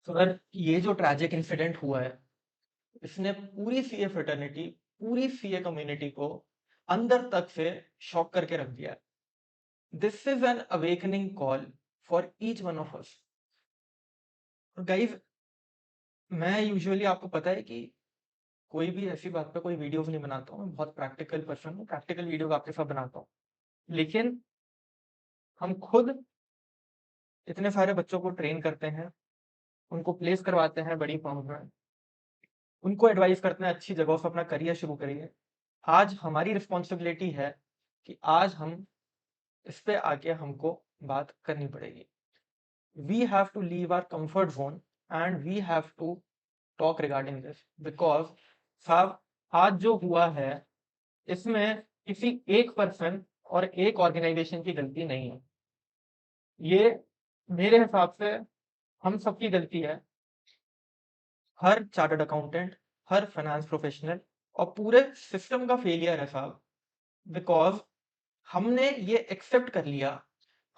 Sir, ये जो tragic incident हुआ है, इसने पूरी सीए फ्रेटर्निटी, पूरी सीए कम्युनिटी को अंदर तक से शॉक करके रख दिया है। This is an awakening call for each one of us. Guys, मैं यूजुअली, आपको पता है कि कोई भी ऐसी बात पे कोई वीडियोस नहीं बनाता हूँ। मैं बहुत प्रैक्टिकल पर्सन हूँ, प्रैक्टिकल वीडियो आपके साथ बनाता हूँ। लेकिन हम खुद इतने सारे बच्चों को ट्रेन करते हैं, उनको प्लेस करवाते हैं बड़ी फर्म में, उनको एडवाइस करते हैं अच्छी जगहों से अपना करियर शुरू करिए। आज हमारी रिस्पॉन्सिबिलिटी है कि आज हम इस पे आके हमको बात करनी पड़ेगी। We have to leave our comfort zone and we have to talk regarding this, because साहब, आज जो हुआ है इसमें किसी एक पर्सन और एक ऑर्गेनाइजेशन की गलती नहीं है। ये मेरे हिसाब से हम सबकी गलती है। हर चार्टर्ड अकाउंटेंट, हर फाइनेंस प्रोफेशनल और पूरे सिस्टम का फेलियर है साहब। बिकॉज हमने ये एक्सेप्ट कर लिया,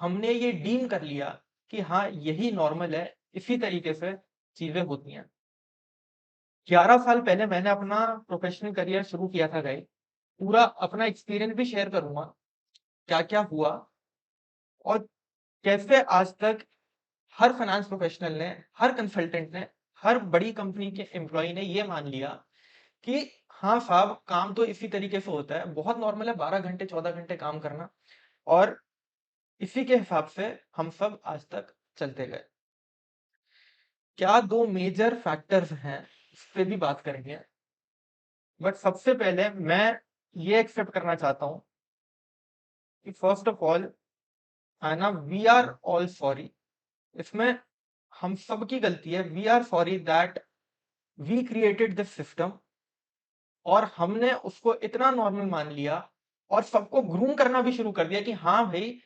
हमने ये डीम कर लिया कि हाँ, यही नॉर्मल है, इसी तरीके से चीजें होती हैं। 11 साल पहले मैंने अपना प्रोफेशनल करियर शुरू किया था गाइस। पूरा अपना एक्सपीरियंस भी शेयर करूंगा, क्या क्या हुआ और कैसे आज तक हर फाइनेंस प्रोफेशनल ने, हर कंसल्टेंट ने, हर बड़ी कंपनी के एम्प्लॉय ने ये मान लिया कि हाँ साहब, काम तो इसी तरीके से होता है, बहुत नॉर्मल है 12 घंटे 14 घंटे काम करना। और इसी के हिसाब से हम सब आज तक चलते गए। क्या दो मेजर फैक्टर्स हैं, इस पे भी बात करेंगे। बट सबसे पहले मैं ये एक्सेप्ट करना चाहता हूं कि फर्स्ट ऑफ ऑल है ना, वी आर ऑल सॉरी। इसमें हम सबकी गलती है। We are sorry that we created this system और हमने उसको इतना नॉर्मल मान लिया और सबको ग्रूम करना भी शुरू कर दिया कि हाँ भाई,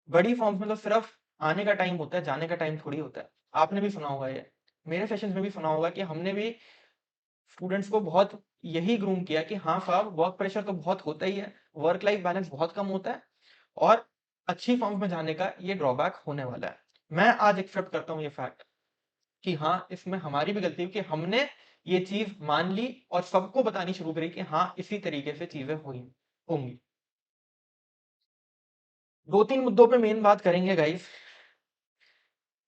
बड़ी फॉर्म्स में तो सिर्फ आने का टाइम होता है, जाने का टाइम थोड़ी होता है। आपने भी सुना होगा, ये मेरे सेशंस में भी सुना होगा कि हमने भी स्टूडेंट्स को बहुत यही ग्रूम किया कि हाँ साहब, वर्क प्रेशर तो बहुत होता ही है, वर्क लाइफ बैलेंस बहुत कम होता है और अच्छी फॉर्म्स में जाने का ये ड्रॉबैक होने वाला है। मैं आज एक्सेप्ट करता हूँ ये फैक्ट कि हाँ, इसमें हमारी भी गलती है कि हमने ये चीज मान ली और सबको बतानी शुरू करी कि हाँ, इसी तरीके से चीजें हुई होंगी। दो तीन मुद्दों पे मेन बात करेंगे गाइस।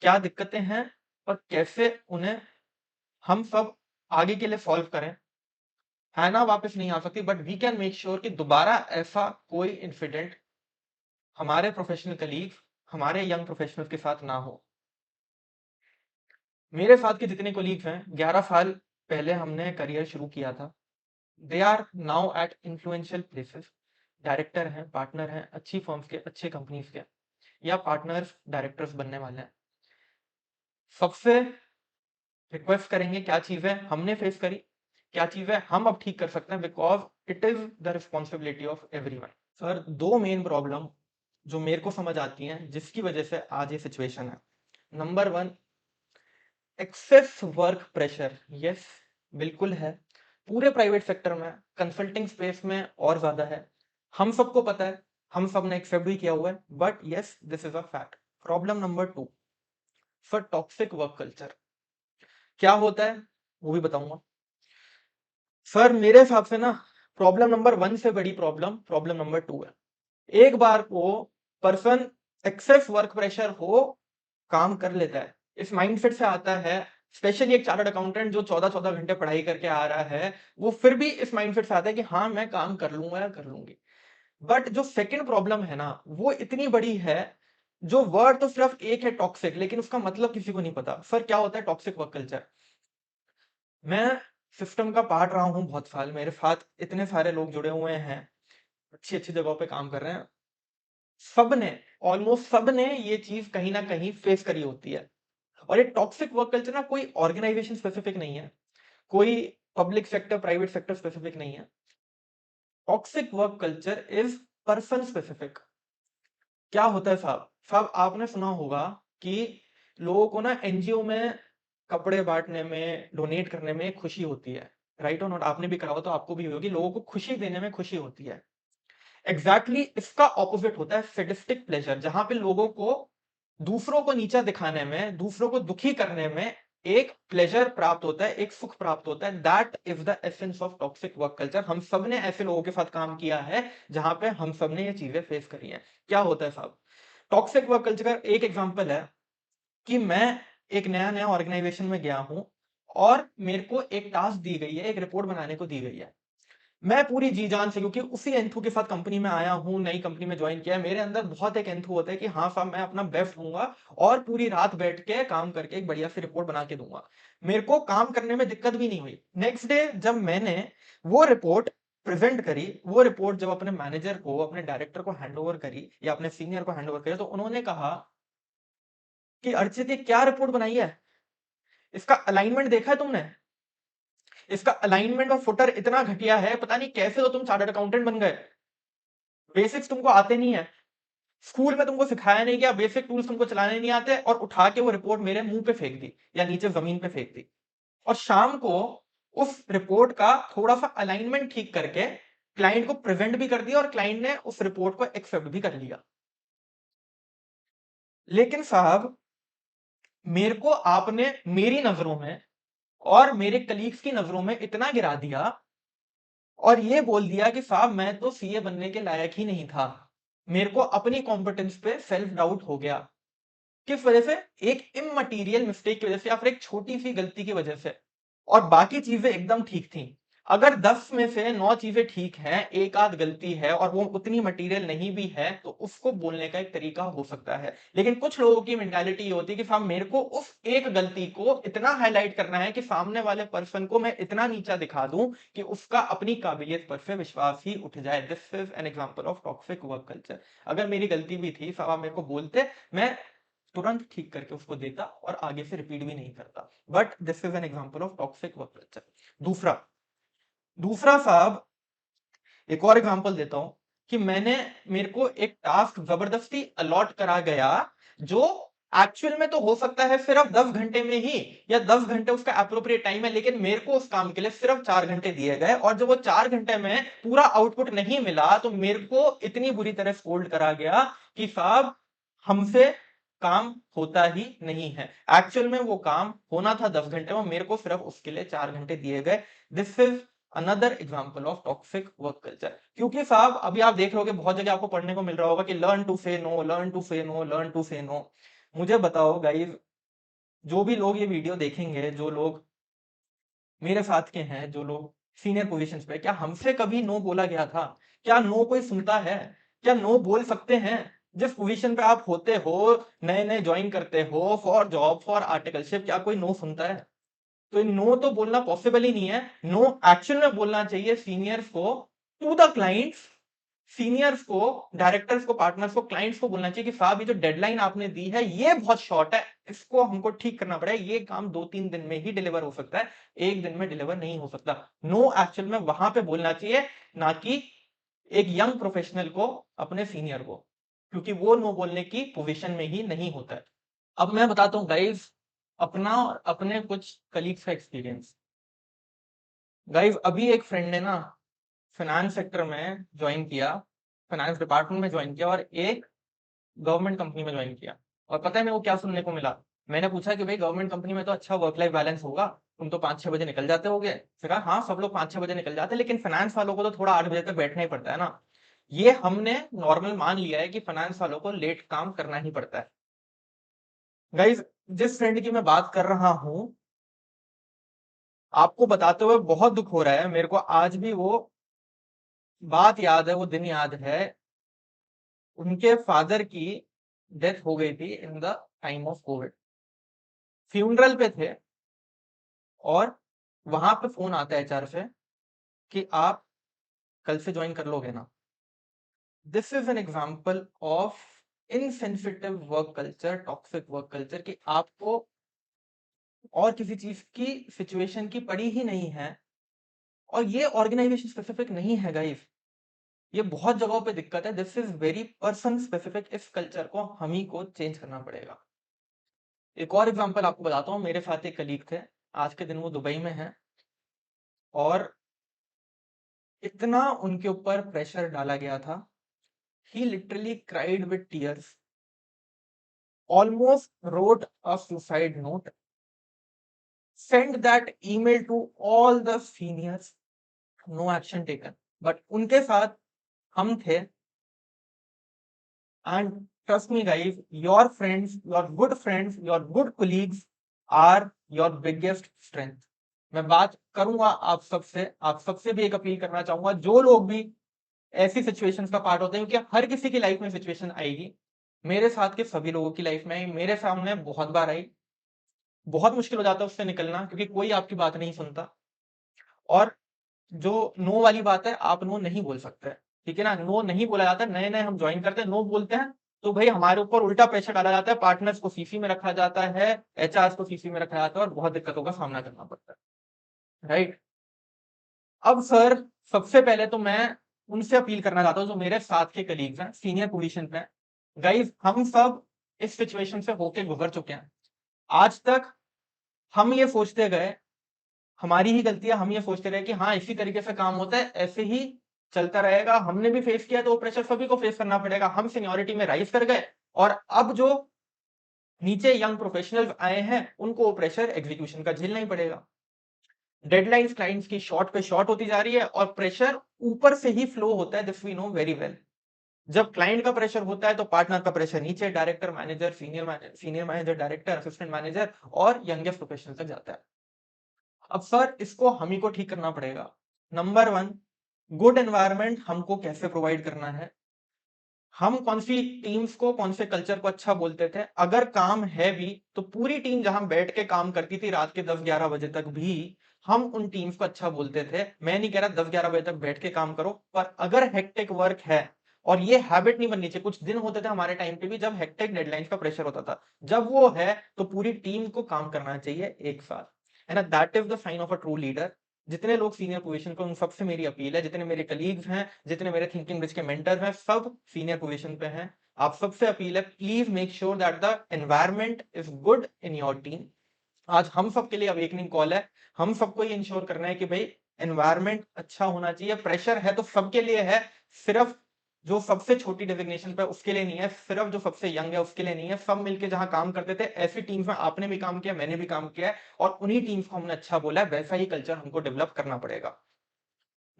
क्या दिक्कतें हैं और कैसे उन्हें हम सब आगे के लिए सॉल्व करें। है ना, वापस नहीं आ सकती, but we can make sure कि दोबारा ऐसा कोई इंसिडेंट हमारे प्रोफेशनल कलीग, हमारे यंग प्रोफेशनल्स के साथ ना हो। मेरे साथ के जितने कोलीग्स हैं, 11 साल पहले हमने करियर शुरू किया था। They are now at influential places, director हैं, पार्टनर हैं अच्छी फर्म्स के, अच्छे कंपनीज के, या पार्टनर्स डायरेक्टर्स बनने वाले हैं। सबसे रिक्वेस्ट करेंगे क्या चीजें हमने फेस करी, क्या चीजें हम अब ठीक कर सकते हैं, because it is the responsibility of everyone. Sir, दो मेन प्रॉब्लम जो मेरे को समझ आती हैं जिसकी वजह से आज ये सिचुएशन है। Number one, excess work pressure. Yes, बिल्कुल है। पूरे प्राइवेट सेक्टर में, कंसल्टिंग स्पेस में और ज्यादा है। हम सबको पता है, हम सब ने एक्सेप्ट भी किया हुआ है, but yes, this is a fact. Problem number two, sir, toxic work culture. क्या होता है वो भी बताऊंगा। सर, मेरे हिसाब से ना, प्रॉब्लम नंबर वन से बड़ी प्रॉब्लम प्रॉब्लम नंबर टू है। एक बार को पर्सन एक्सेस वर्क प्रेशर हो, काम कर लेता है, इस माइंडसेट से आता है। स्पेशली एक चार्टर्ड अकाउंटेंट जो 14-14 घंटे पढ़ाई करके आ रहा है, वो फिर भी इस माइंडसेट से आता है कि हाँ, मैं काम कर लूंगा या कर लूंगी। बट जो सेकंड प्रॉब्लम है ना, वो इतनी बड़ी है। जो वर्ड तो सिर्फ एक है, टॉक्सिक, लेकिन उसका मतलब किसी को नहीं पता। सर, क्या होता है टॉक्सिक वर्क कल्चर? मैं सिस्टम का पार्ट रहा हूँ बहुत साल, मेरे साथ इतने सारे लोग जुड़े हुए हैं, अच्छी अच्छी जगहों पे काम कर रहे हैं। सबने, ऑलमोस्ट सबने ये चीज कहीं ना कहीं फेस करी होती है। और ये टॉक्सिक वर्क कल्चर ना कोई ऑर्गेनाइजेशन स्पेसिफिक नहीं है, कोई public sector private sector specific नहीं है। Toxic work culture is person specific. क्या होता है साहब, आपने सुना होगा कि लोगों को ना एनजीओ में कपड़े बांटने में, डोनेट करने में खुशी होती है। राइट और नॉट? आपने भी करा हो तो आपको भी होगी, लोगों को खुशी देने में खुशी होती है। एग्जैक्टली इसका ऑपोजिट होता है सैडिस्टिक प्लेजर, जहां पे लोगों को दूसरों को नीचा दिखाने में, दूसरों को दुखी करने में एक प्लेजर प्राप्त होता है, एक सुख प्राप्त होता है। That is the essence of toxic work culture. हम सब ने ऐसे लोगों के साथ काम किया है जहां पे हम सब ने ये चीजें फेस करी हैं। क्या होता है साहब, टॉक्सिक वर्क कल्चर का एक एग्जांपल है कि मैं एक नया नया ऑर्गेनाइजेशन में गया हूं और मेरे को एक टास्क दी गई है, एक रिपोर्ट बनाने को दी गई है। मैं पूरी जी जान से, क्योंकि उसी एंथू के साथ कंपनी में आया हूँ, नई कंपनी में ज्वाइन किया है, मेरे अंदर बहुत एक एंथू होता है कि हाँ साहब मैं अपना बेस्ट दूंगा और पूरी रात बैठ के काम करके एक बढ़िया सी रिपोर्ट बना के दूंगा। मेरे को काम करने में दिक्कत भी नहीं हुई। नेक्स्ट डे जब मैंने वो रिपोर्ट प्रेजेंट करी, वो रिपोर्ट जब अपने मैनेजर को, अपने डायरेक्टर को हैंड ओवर करी या अपने सीनियर को हैंड ओवर करी, तो उन्होंने कहा कि अर्चित ये क्या रिपोर्ट बनाई है, इसका अलाइनमेंट देखा है तुमने, इसका अलाइनमेंट और फुटर इतना घटिया है, पता नहीं कैसे तो तुम चार्टर्ड अकाउंटेंट बन गए। बेसिक्स तुमको आते नहीं है, स्कूल में तुमको सिखाया नहीं गया, बेसिक टूल्स तुमको चलाने नहीं आते, और उठा के वो रिपोर्ट मेरे मुंह पे फेंक दी या नीचे जमीन पे फेंक दी। और शाम को उस रिपोर्ट का थोड़ा सा अलाइनमेंट ठीक करके क्लाइंट को प्रेजेंट भी कर दिया और क्लाइंट ने उस रिपोर्ट को एक्सेप्ट भी कर लिया। लेकिन साहब मेरे को आपने मेरी नजरों में और मेरे कलीग्स की नजरों में इतना गिरा दिया और ये बोल दिया कि साहब मैं तो सीए बनने के लायक ही नहीं था। मेरे को अपनी कॉम्पिटेंस पे सेल्फ डाउट हो गया। किस वजह से? एक इममटीरियल मिस्टेक की वजह से या फिर एक छोटी सी गलती की वजह से। और बाकी चीजें एकदम ठीक थी। अगर 10 में से 9 चीजें ठीक हैं, एक आध गलती है और वो उतनी मटेरियल नहीं भी है, तो उसको बोलने का एक तरीका हो सकता है। लेकिन कुछ लोगों की मेंटालिटी ये होती है कि साहब मेरे को उस एक गलती को इतना हाईलाइट करना है कि सामने वाले पर्सन को मैं इतना नीचा दिखा दूं कि उसका अपनी काबिलियत पर से विश्वास ही उठ जाए। This is an example of toxic work culture. अगर मेरी गलती भी थी, साहब मेरे को बोलते, मैं तुरंत ठीक करके उसको देता और आगे से रिपीट भी नहीं करता। But this is an example of toxic work culture. दूसरा दूसरा साहब, एक और एग्जांपल देता हूं कि मेरे को एक टास्क जबरदस्ती अलॉट करा गया, जो एक्चुअल में तो हो सकता है सिर्फ 10 घंटे में ही, या 10 घंटे उसका अप्रोप्रिएट टाइम है, लेकिन मेरे को उस काम के लिए सिर्फ 4 घंटे दिए गए, और जब वो 4 घंटे में पूरा आउटपुट नहीं मिला तो मेरे को इतनी बुरी तरह स्कोल्ड करा गया कि साहब हमसे काम होता ही नहीं है। एक्चुअल में वो काम होना था 10 घंटे में, मेरे को सिर्फ उसके लिए 4 घंटे दिए गए। This is another example of toxic work culture. क्योंकि साहब अभी आप देख रहे हो कि बहुत जगह आपको पढ़ने को मिल रहा होगा कि लर्न टू से नो, लर्न टू से नो, लर्न टू से नो। मुझे बताओ गाइस, जो भी लोग ये वीडियो देखेंगे, जो लोग मेरे साथ के हैं, जो लोग सीनियर पोजीशंस पे, क्या हमसे कभी नो बोला गया था? क्या नो कोई सुनता है? क्या नो बोल सकते हैं? जिस पोजीशन पे आप होते हो, नए नए ज्वाइन करते हो फॉर जॉब, फॉर आर्टिकलशिप, क्या कोई नो सुनता है? तो नो तो बोलना पॉसिबल ही नहीं है। नो एक्चुअल में बोलना चाहिए सीनियर्स को, टू द क्लाइंट्स, सीनियर्स को, डायरेक्टर्स को, पार्टनर्स को, क्लाइंट्स को बोलना चाहिए कि साहब ये जो डेडलाइन आपने दी है ये बहुत शॉर्ट है, इसको हमको ठीक करना पड़ेगा, ये काम 2-3 दिन में ही डिलीवर हो सकता है, एक दिन में डिलीवर नहीं हो सकता। नो एक्चुअल में वहां पे बोलना चाहिए, ना कि एक यंग प्रोफेशनल को अपने सीनियर को, क्योंकि वो नो बोलने की पोजीशन में ही नहीं होता है। अब मैं बताता हूँ गाइस अपना और अपने कुछ कलीग्स का एक्सपीरियंस। गाइस अभी एक फ्रेंड ने ना फाइनेंस सेक्टर में ज्वाइन किया, फाइनेंस डिपार्टमेंट में ज्वाइन किया और एक गवर्नमेंट कंपनी में ज्वाइन किया। और पता है मेरे को क्या सुनने को मिला? मैंने पूछा कि भाई गवर्नमेंट कंपनी में तो अच्छा वर्क लाइफ बैलेंस होगा, तुम तो 5-6 बजे निकल जाते होगे। फिर कहा हाँ सब लोग 5-6 बजे निकल जाते हैं, लेकिन फाइनेंस वालों को तो थोड़ा 8 बजे तक बैठना ही पड़ता है ना। ये हमने नॉर्मल मान लिया है कि फाइनेंस वालों को लेट काम करना ही पड़ता है। गाइज जिस फ्रेंड की मैं बात कर रहा हूं, आपको बताते हुए बहुत दुख हो रहा है, मेरे को आज भी वो बात याद है, वो दिन याद है। उनके फादर की डेथ हो गई थी in the time of Covid. Funeral पे थे और वहां पे फोन आता है एचआर से कि आप कल से ज्वाइन कर लोगे ना। This is an example of insensitive work culture, toxic work culture, कि आपको और किसी चीज की सिचुएशन की पड़ी ही नहीं है। और ये ऑर्गेनाइजेशन स्पेसिफिक नहीं है गाइस, ये बहुत जगहों पे दिक्कत है। This is very person specific. इस कल्चर को हम ही को चेंज करना पड़ेगा। एक और एग्जांपल आपको बताता हूँ, मेरे साथ एक कलीग थे, आज के दिन वो दुबई में है, और इतना उनके ऊपर प्रेशर डाला गया था, he literally cried with tears almost wrote a suicide note, sent that email to all the seniors, no action taken. But उनके साथ हम थे, and trust me guys, your friends, your good colleagues are your biggest strength. मैं बात करूंगा आप सबसे भी एक अपील करना चाहूंगा, जो लोग भी ऐसी सिचुएशंस का पार्ट होते हैं, क्योंकि हर किसी की लाइफ में सिचुएशन आएगी, मेरे साथ के सभी लोगों की लाइफ में आई, मेरे सामने बहुत बार आई, बहुत मुश्किल हो जाता है उससे निकलना, क्योंकि कोई आपकी बात नहीं सुनता। और जो नो वाली बात है, आप नो नहीं बोल सकते, ठीक है ना, नो नहीं बोला जाता। नए नए हम ज्वाइन करते हैं, नो बोलते हैं तो भाई हमारे ऊपर उल्टा प्रेशर डाला जाता है, पार्टनर्स को सीसी में रखा जाता है, एचआर को सीसी में रखा जाता है, और बहुत दिक्कतों का सामना करना पड़ता है, राइट। अब सर, सबसे पहले तो मैं उनसे अपील करना चाहता हूं जो मेरे साथ के कलीग्स हैं, सीनियर पोजीशन पे। गाइस, हम सब इस सिचुएशन से होके गुजर चुके हैं। आज तक हम ये सोचते गए, हमारी ही गलती है, हम ये सोचते रहे कि हाँ इसी तरीके से काम होता है, ऐसे ही चलता रहेगा। हमने भी फेस किया तो वो प्रेशर सभी को फेस करना पड़ेगा। हम सीनियरिटी में राइज कर गए, और अब जो नीचे यंग प्रोफेशनल्स आए हैं, उनको वो प्रेशर एग्जीक्यूशन का झेलना ही पड़ेगा। डेडलाइंस क्लाइंट्स की शॉर्ट पे शॉर्ट होती जा रही है, और प्रेशर ऊपर से ही फ्लो होता है, this we know very well. जब क्लाइंट का प्रेशर होता है तो पार्टनर का प्रेशर नीचे, director, manager, senior manager, director, assistant manager और यंगेस्ट प्रोफेशनल तक जाता है। अब सर, इसको हम ही को ठीक करना पड़ेगा। नंबर वन, गुड एनवायरनमेंट हमको कैसे प्रोवाइड करना है। हम कौन सी टीम्स को, कौन से कल्चर को अच्छा बोलते थे, अगर काम है भी तो पूरी टीम जहां बैठ के काम करती थी रात के 10-11 बजे तक भी, हम उन टीम्स को अच्छा बोलते थे। मैं नहीं कह रहा 10-11 बजे तक बैठ के काम करो, पर अगर हेक्टिक वर्क है, और ये हैबिट नहीं बननी चाहिए, कुछ दिन होते थे हमारे टाइम पे भी जब हेक्टिक डेडलाइंस का प्रेशर होता था, जब वो है तो पूरी टीम को काम करना चाहिए एक साथ, है ना। That is the sign of a true leader. जितने लोग सीनियर पोजीशन पे, उन सबसे मेरी अपील है, जितने मेरे कलीग्स हैं, जितने मेरे थिंकिंग ब्रिज के मेंटर हैं, सब सीनियर पोजीशन पे हैं, आप सबसे अपील है, please make sure that the environment is good in your team. आज हम सबके लिए अवेकनिंग कॉल है, हम सबको ये इंश्योर करना है कि भाई एनवायरमेंट अच्छा होना चाहिए। प्रेशर है तो सबके लिए है, सिर्फ जो सबसे छोटी डेजिग्नेशन पे उसके लिए नहीं है, सिर्फ जो सबसे यंग है उसके लिए नहीं है। सब मिलके जहां काम करते थे, ऐसी टीम्स में आपने भी काम किया, मैंने भी काम किया है, और उन्हीं टीम्स को हमने अच्छा बोला है, वैसा ही कल्चर हमको डेवलप करना पड़ेगा।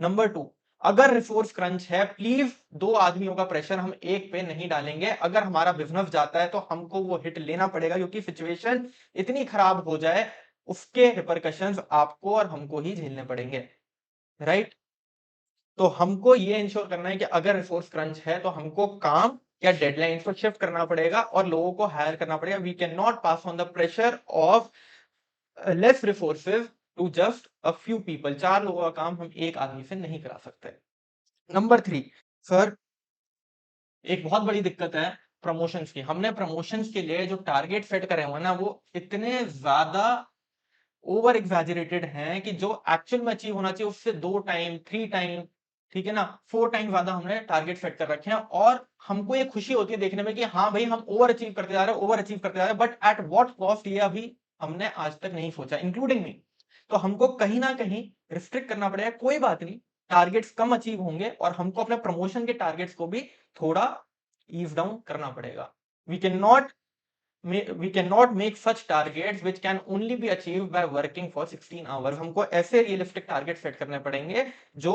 नंबर टू, अगर रिसोर्स क्रंच है, प्लीज दो आदमियों का प्रेशर हम एक पे नहीं डालेंगे। अगर हमारा बिजनेस जाता है तो हमको वो हिट लेना पड़ेगा, क्योंकि सिचुएशन इतनी खराब हो जाए, उसके रिपरकशंस आपको और हमको ही झेलने पड़ेंगे, राइट। तो हमको ये इंश्योर करना है कि अगर रिसोर्स क्रंच है तो हमको काम या डेडलाइन को शिफ्ट करना पड़ेगा और लोगों को हायर करना पड़ेगा। We can not pass on the pressure of less resources to just a few people. 4 लोगों का काम हम एक आदमी से नहीं करा सकते। नंबर 3, सर, एक बहुत बड़ी दिक्कत है प्रमोशंस की। हमने प्रमोशंस के लिए जो टारगेट सेट करे हुए ना, वो इतने ज्यादा ओवर एग्जैजरेटेड हैं कि जो एक्चुअल में अचीव होना चाहिए उससे 2 टाइम, 3 टाइम, ठीक है ना, 4 टाइम ज्यादा हमने टारगेट सेट कर रखे हैं। और हमको ये खुशी होती है देखने में कि हाँ भाई, हम ओवर अचीव करते जा रहे हैं, ओवर अचीव करते जा रहे हैं, बट एट व्हाट कॉस्ट, ये अभी हमने आज तक नहीं सोचा, इंक्लूडिंग मी। तो हमको कहीं ना कहीं रिस्ट्रिक्ट करना पड़ेगा। कोई बात नहीं, टारगेट्स कम अचीव होंगे और हमको अपने प्रमोशन के टारगेट्स को भी थोड़ा ईज डाउन करना पड़ेगा। We can not we cannot make such targets which can only be achieved by working for 16 hours। हमको ऐसे रियलिस्टिक टारगेट सेट करने पड़ेंगे जो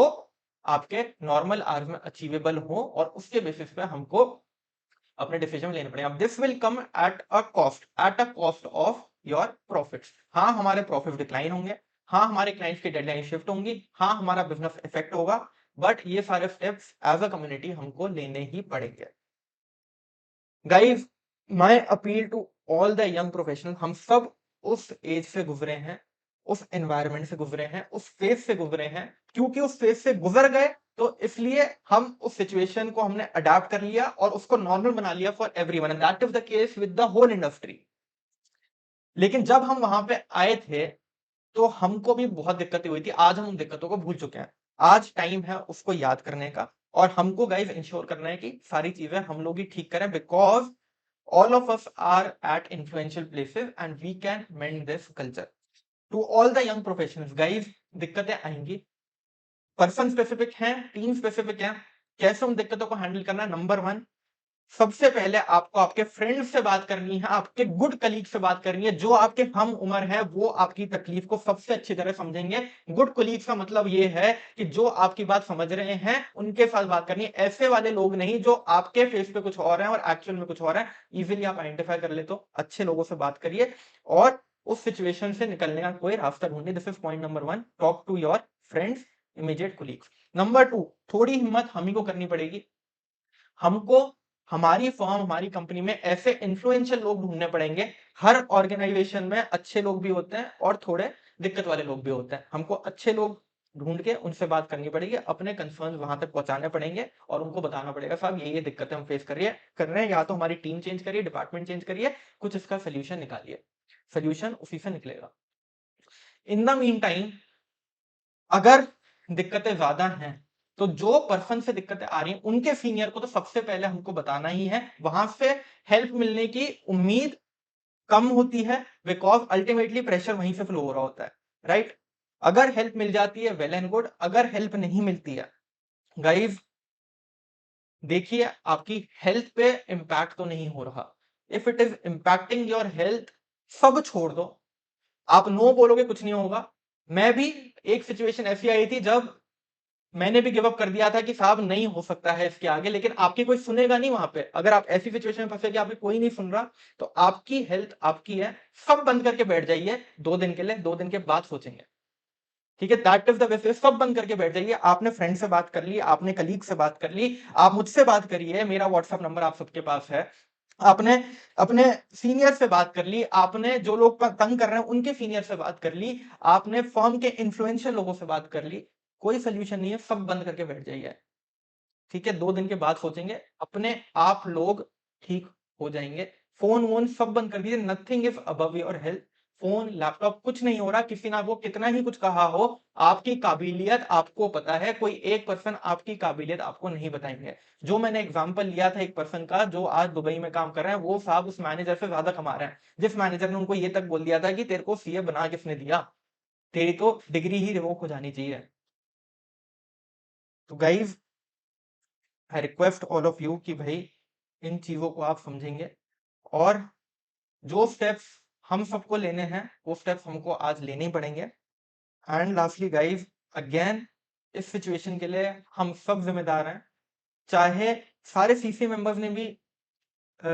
आपके नॉर्मल आवर्स में अचीवेबल हो, और उसके बेसिस पे हमको अपने डिसीजन लेने पड़ेंगे। अब this will come at a cost of your profits. हाँ, हमारे प्रॉफिट डिक्लाइन होंगे, हाँ हमारे क्लाइंट्स की डेडलाइन शिफ्ट होंगी, हाँ हमारा बिजनेस इफेक्ट होगा, बट ये सारे स्टेप्स एज अ कम्युनिटी हमको लेने ही पड़ेंगे। Guys, my appeal to all the young professional, हम सब उस एज से गुजरे हैं, उस एनवायरमेंट से गुजरे हैं, उस फेज से गुजरे हैं। क्योंकि उस फेज से गुजर गए तो इसलिए हम उस सिचुएशन को हमने अडेप्ट कर लिया और उसको नॉर्मल बना लिया for everyone, and that is the case with the whole industry. लेकिन जब हम वहां पे आए थे तो हमको भी बहुत दिक्कतें हुई थी। आज हम उन दिक्कतों को भूल चुके हैं। आज टाइम है उसको याद करने का, और हमको गाइस इंश्योर करना है कि सारी चीजें हम लोग ही ठीक करें, because all of us are at influential places and we can mend this culture। to all the young professionals guys, दिक्कतें आएंगी, पर्सन स्पेसिफिक हैं, टीम स्पेसिफिक हैं। कैसे उन दिक्कतों को हैंडल करना है? नंबर 1, सबसे पहले आपको आपके फ्रेंड से बात करनी है, आपके गुड कलीग से बात करनी है, जो आपके हम उम्र है, वो आपकी तकलीफ को सबसे अच्छी तरह समझेंगे। गुड कलीग का मतलब ये है कि जो आपकी बात समझ रहे हैं, उनके साथ बात करनी है। ऐसे वाले लोग नहीं जो आपके फेस पे कुछ और है और एक्चुअल में कुछ और है। इजीली आप आइडेंटिफाई कर ले तो अच्छे लोगों से बात करिए और उस सिचुएशन से निकलने का कोई रास्ता ढूंढिए। This is point number 1, talk to your friends, immediate colleagues. Number 2, थोड़ी हिम्मत हम ही को करनी पड़ेगी। हमको हमारी फर्म, हमारी कंपनी में ऐसे इन्फ्लुएंशियल लोग ढूंढने पड़ेंगे। हर ऑर्गेनाइजेशन में अच्छे लोग भी होते हैं और थोड़े दिक्कत वाले लोग भी होते हैं। हमको अच्छे लोग ढूंढ के उनसे बात करनी पड़ेगी, अपने कंसर्न वहां तक पहुंचाने पड़ेंगे और उनको बताना पड़ेगा, साहब ये दिक्कतें हम फेस कर रहे हैं, या तो हमारी टीम चेंज करिए, डिपार्टमेंट चेंज करिए, कुछ इसका सोल्यूशन निकालिए। सोल्यूशन उसी से निकलेगा। इन द मीन टाइम, अगर दिक्कतें ज्यादा हैं तो जो पर्सन से दिक्कतें आ रही हैं उनके सीनियर को तो सबसे पहले हमको बताना ही है। वहां से हेल्प मिलने की उम्मीद कम होती है, बिकॉज अल्टीमेटली प्रेशर वहीं से फ्लो हो रहा होता है, राइट। अगर हेल्प मिल जाती है वेल एंड गुड, अगर हेल्प नहीं मिलती है, गाइज देखिए आपकी हेल्थ पे इंपैक्ट तो नहीं हो रहा। If it is impacting your health, सब छोड़ दो, आप नो बोलोगे कुछ नहीं होगा। मैं भी एक सिचुएशन ऐसी आई थी जब मैंने भी गिव अप कर दिया था कि साहब नहीं हो सकता है इसके आगे, लेकिन आपकी कोई सुनेगा नहीं वहां पे। अगर आप ऐसी सिचुएशन में फंसे कि आपकी कोई नहीं सुन रहा, तो आपकी हेल्थ आपकी है, सब बंद करके बैठ जाइए 2 दिन के लिए, 2 दिन के बाद सोचेंगे, ठीक है। That is the way. सब बंद करके बैठ जाइए। आपने फ्रेंड से बात कर ली, आपने कलीग से बात कर ली, आप मुझसे बात करिए, मेरा व्हाट्सएप नंबर आप सबके पास है। आपने अपने सीनियर से बात कर ली, आपने जो लोग तंग कर रहे हैं उनके सीनियर से बात कर ली, आपने फर्म के इन्फ्लुएंशियल लोगों से बात कर ली। कोई सोल्यूशन नहीं है, सब बंद करके बैठ जाइए, ठीक है। 2 दिन के बाद सोचेंगे, अपने आप लोग ठीक हो जाएंगे। फोन वोन सब बंद कर दीजिए, nothing is above your health. Phone laptop कुछ नहीं हो रहा, किसी ना वो कितना ही कुछ कहा हो, आपकी काबिलियत आपको पता है। कोई एक पर्सन आपकी काबिलियत आपको नहीं बताएंगे। जो मैंने एग्जांपल लिया था एक पर्सन का जो आज दुबई में काम कर रहा है, वो साहब उस मैनेजर से ज्यादा कमा रहे हैं, जिस मैनेजर ने उनको ये तक बोल दिया था कि तेरे को सीए बना किसने दिया, तेरी तो डिग्री ही रिवोक हो जानी चाहिए। तो guys, I request all of you कि भाई इन चीजों को आप समझेंगे और जो स्टेप्स हम सबको लेने हैं वो स्टेप्स हमको आज लेने ही पड़ेंगे। एंड लास्टली गाइज, अगेन इस सिचुएशन के लिए हम सब जिम्मेदार हैं। चाहे सारे सीसी मेंबर्स ने भी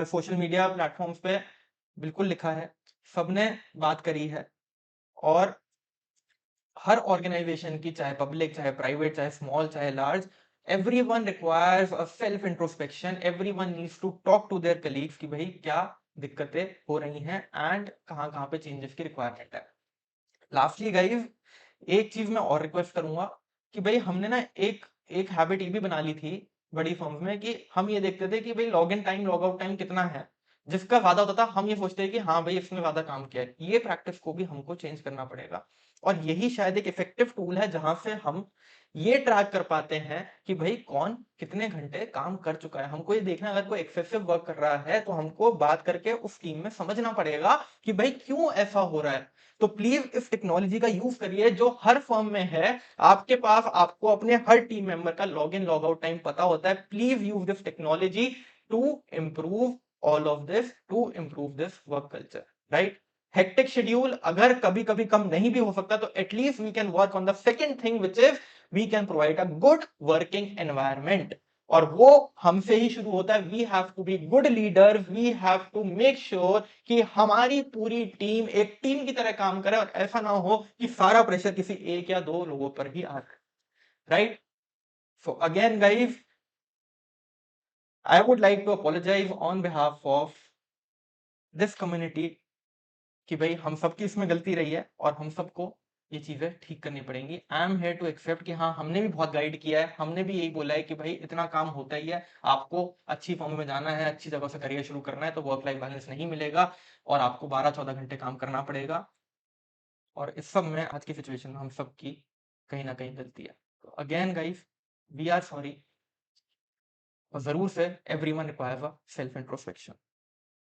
सोशल मीडिया प्लेटफॉर्म्स पे बिल्कुल लिखा है, सबने बात करी है, और हर ऑर्गेनाइजेशन की, चाहे पब्लिक, चाहे प्राइवेट, चाहे स्मॉल, चाहे large, everyone requires a self introspection, everyone needs to talk to their colleagues कि भाई क्या दिक्कतें हो रही हैं एंड कहाँ कहाँ पे चेंजेस की रिक्वायरमेंट है। लास्टली गाइज, एक चीज मैं और रिक्वेस्ट करूंगा कि भाई हमने ना एक एक हैबिट ये भी बना ली थी बड़ी फर्म्स में कि हम ये देखते थे कि भाई log in time log out time कितना है, जिसका ज्यादा होता था हम ये सोचते हैं कि हाँ भाई इसने ज्यादा काम किया है। ये प्रैक्टिस को भी हमको चेंज करना पड़ेगा, और यही शायद एक इफेक्टिव टूल है जहां से हम ये ट्रैक कर पाते हैं कि भाई कौन कितने घंटे काम कर चुका है। हमको ये देखना, अगर कोई एक्सेसिव वर्क कर रहा है तो हमको बात करके उस टीम में समझना पड़ेगा कि भाई क्यों ऐसा हो रहा है। तो प्लीज इस टेक्नोलॉजी का यूज करिए जो हर फर्म में है आपके पास। आपको अपने हर टीम मेंबर का log in log out time पता होता है। Please use this technology to improve all of this, to improve this work culture, right. Hectic schedule अगर कभी कभी कम नहीं भी हो सकता तो at least we can work on the second thing which is we can provide a good working environment. और वो हमसे ही शुरू होता है। We have to be good leaders, we have to make sure कि हमारी पूरी टीम एक टीम की तरह काम करे, और ऐसा ना हो कि सारा प्रेशर किसी एक या दो लोगों पर ही आ जाए, right. So again guys, I would like to apologise on behalf of this community कि भाई हम सबकी इसमें गलती रही है और हम सबको ये चीजें ठीक करनी पड़ेंगी। I am here to accept कि हाँ हमने भी बहुत गाइड किया है, हमने भी यही बोला है कि भाई इतना काम होता ही है, आपको अच्छी फॉर्म में जाना है, अच्छी जगह से करियर शुरू करना है तो वर्क लाइफ बैलेंस नहीं मिलेगा और आपको 12-14 घंटे काम करना पड़ेगा। और इस सब में आज की सिचुएशन में हम सब की कहीं ना कहीं गलती है। तो again guys, we are sorry, और जरूर से everyone requires a self introspection.